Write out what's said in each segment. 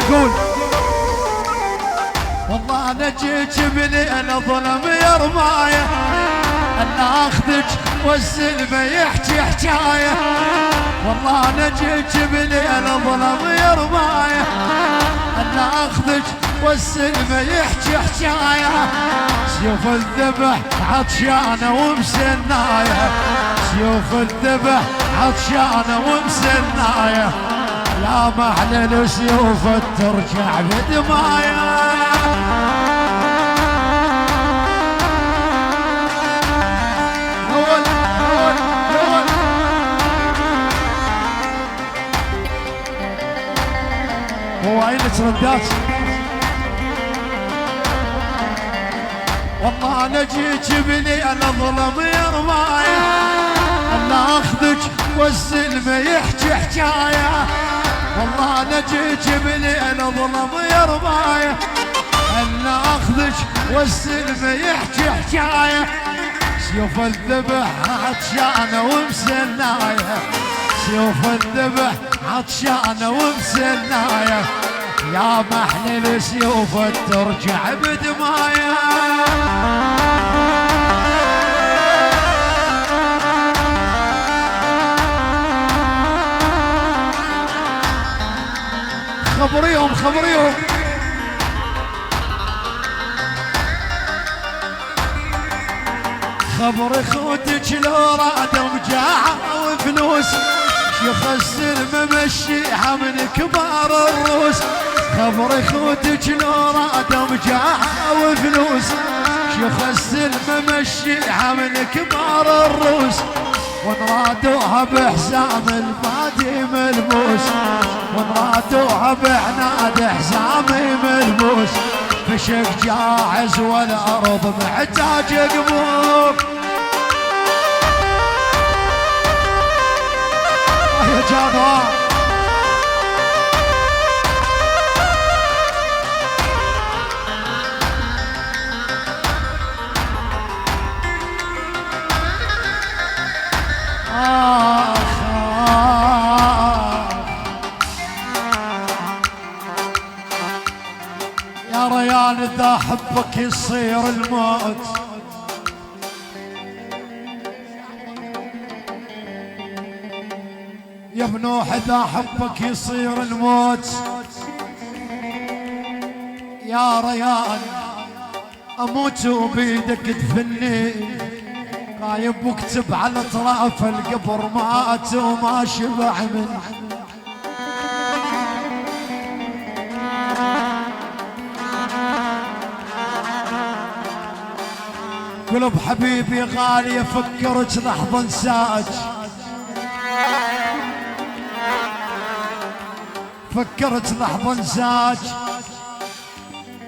تقول والله انا جيت بليل ظلم يا رمايه، انا اخذك والسلم يحكي حكايه. والله انا جيت بليل ظلم يا رمايه، انا اخذك والسلم يحكي حكايه. سيوف الذبح عطشانه ومسنايه، سيوف الذبح عطشانه ومسنايه. يا محلل سيوف ترجع بدمايه. هو اين تردات؟ والله انا جيت بليل ظلم يا رمايه، انا اخذك والسلم يحكي حكايه. والله انا جيت بليل ظلم يا رمايه، انا اخذك والسلم يحكي حكايه. سيوف الذبح عطشانه ومسنايه، سيوف الذبح عطشانه ومسنايه. يا محلل سيوف ترجع بدمايه. خبريهم خبريهم خبر خوتك لو رادوا مجاعة وفلوس، شيخ السلم مشيها من كبار الروس. خبر خوتك لو رادوا مجاعة وفلوس، شيخ السلم مشيها من كبار الروس. ونرادوها بحسام الفادي ملبوس، ونرادوها بعناد حسامي ملبوس. فشك جاهز والارض محتاج قبور. يا جابر يا ريال اذا حبك يصير الموت. يا بنوح اذا حبك يصير الموت. يا ريال اموت وبيدك تفني، غايب واكتب على اطراف القبر مات وما شبع منه. قلب حبيبي غالي افكرك لحظة انساك، فكرت لحظة انساك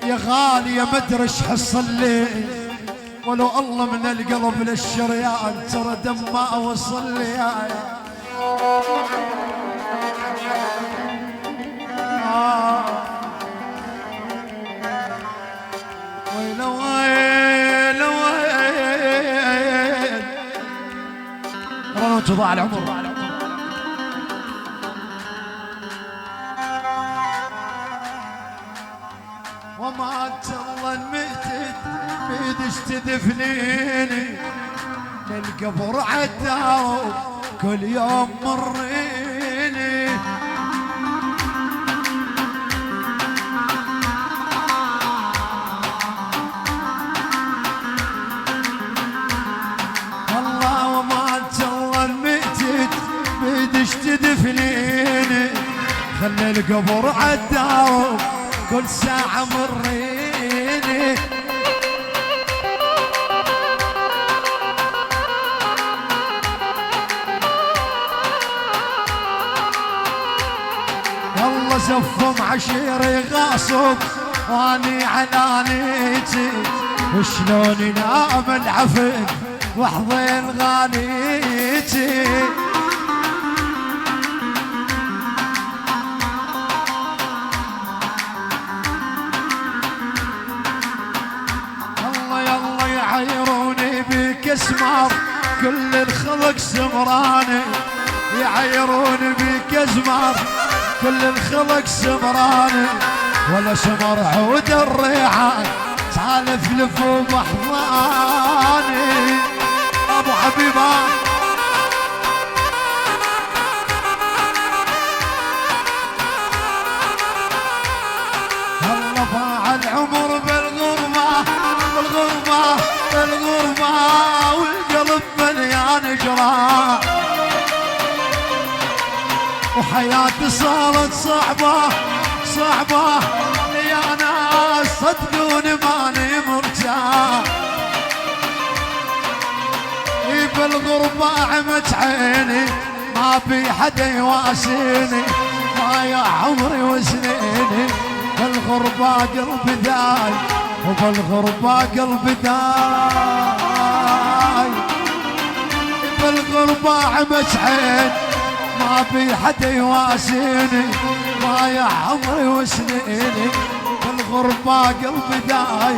يا غالية. ما ادري ايش حصل لي، ولو الله من القلب للشريان ترى دم ما وصل لي. ويل ويل ويل رنو تضاع العمر. وما الله الميتت بيدش تدفنيني، للقبر عداو كل يوم مريني. الله وما الله الميتت بيدش تدفنيني، خلي القبر عداو كل ساعة مريني. والله زفهم عشيري غاصب واني علانيتي، وشلون ينام العفن وحضين غانيتي. يعيروني بك اسمار كل الخلق سمراني، يعيروني بك اسمار كل الخلق سمراني ولا شمر عود الريعان سالف لفو بحضاني ابو حبيبه الله باع العمر بالغربه بالغربه بالغربه والقلب مليان جراح وحياتي صارت صعبة صعبة يا ناس صدقوني ماني مرتاح بالغربة عمت عيني ما في حدا يواسيني ما يا عمري وسنيني بالغربة قلبي داي وبالغربة قلبي داي بالغربة عمت عيني ما في حدا يواسيني ما يا عمري وسنيني بالغربة قلبي داي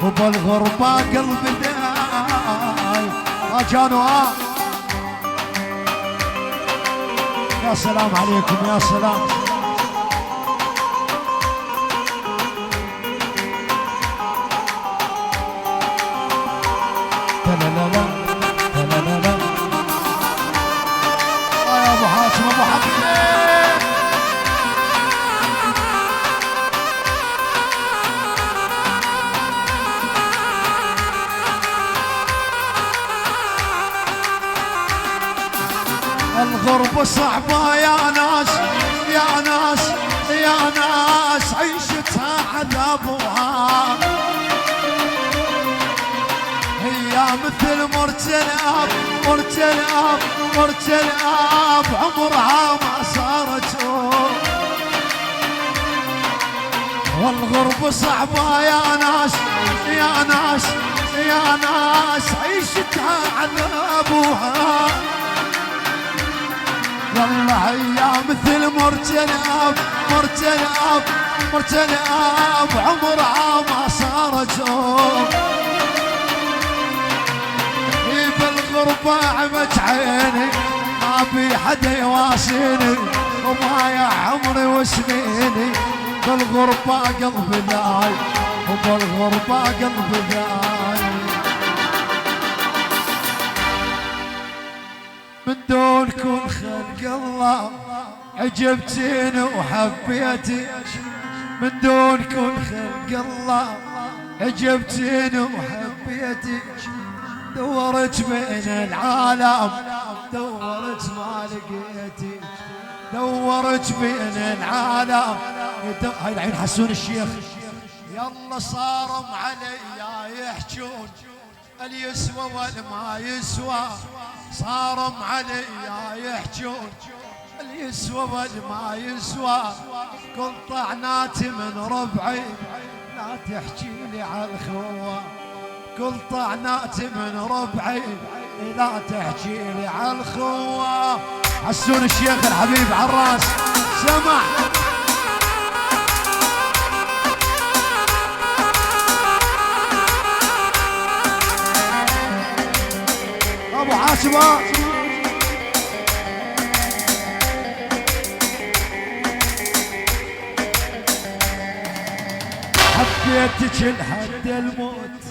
وبالغربة قلبي داي ما كانوا يا سلام عليكم يا سلام لا لا لا لا لا لا ابو حاتم ابو حاتم الغربة صعبة يا ناس يا ناس يا ناس عيشتها عذابها هي مثل مرتلاب مرتلاب مرتلاب عمرها ما صارت والغربة صعبة يا ناس يا ناس يا ناس عيشتها عذابها والله هي مثل مرتلاب مرتلاب مرتلاب عمرها ما صارت بالغربة عمت عيني ما في حدا يواسيني وما يا عمري وسنيني بالغربة قلبي داي وبالغربة قلبي داي من دونكم خلق الله عجبتيني وحبيتي من دونكم خلق الله عجبتيني وحبيتي دورت بين العالم دورت ما لقيتي دورت بين العالم هاي العين حسون الشيخ يلا صارم عليا يحجون اليسوى والما يسوى صارم عليا يحجون اليسوى والما يسوى كل طعناتي من ربعي لا تحكي لي على الخوة كل طعناتي من ربعي لا تحكي لي على الخوة حسون الشيخ الحبيب عالراس سمع ابو حاسبه حبيتك لحد الموت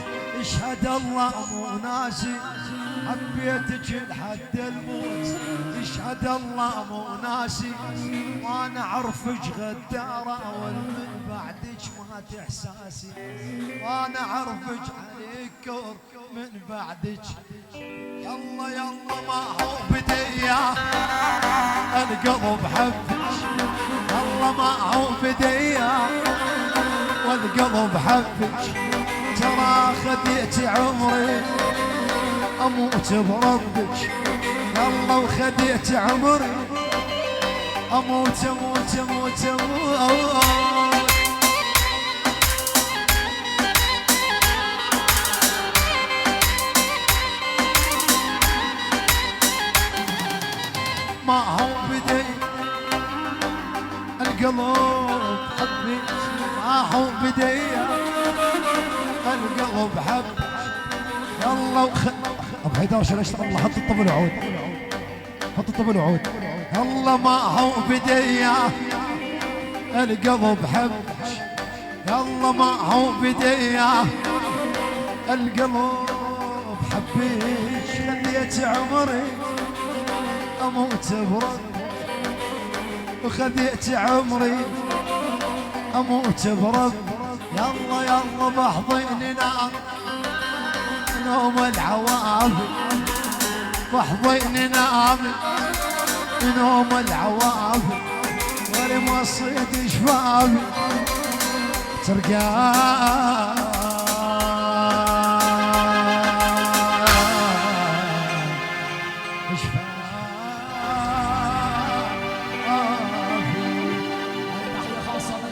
اشهد الله مو ناسي حبيتك لحد الموت اشهد الله مو ناسي وانا اعرفك غداره والمن بعدك مات احساسي وانا اعرفك عليك كور من بعدك يلا يلا ما هو بديا القلب حبك يلا ما هو بديا والقلب حبك ترى خديت عمري اموت بربك يلا وخديت عمري اموت اموت اموت اموت ما هو بدي القلب حبك ما هو بدي القلب حبك يلا ابو حيدر شو اشتغل الله حط الطبل وعود حط الطبل وعود يلا ما هو بدي القلب حبك يلا ما هو بديه، القلب حبيك خليت عمري اموت برد، وخذيت عمري اموت برد. يلا يلا بحضيني نام نوم العوافي، بحضيني نام نوم العوافي، ولمصيد شفافي ترقى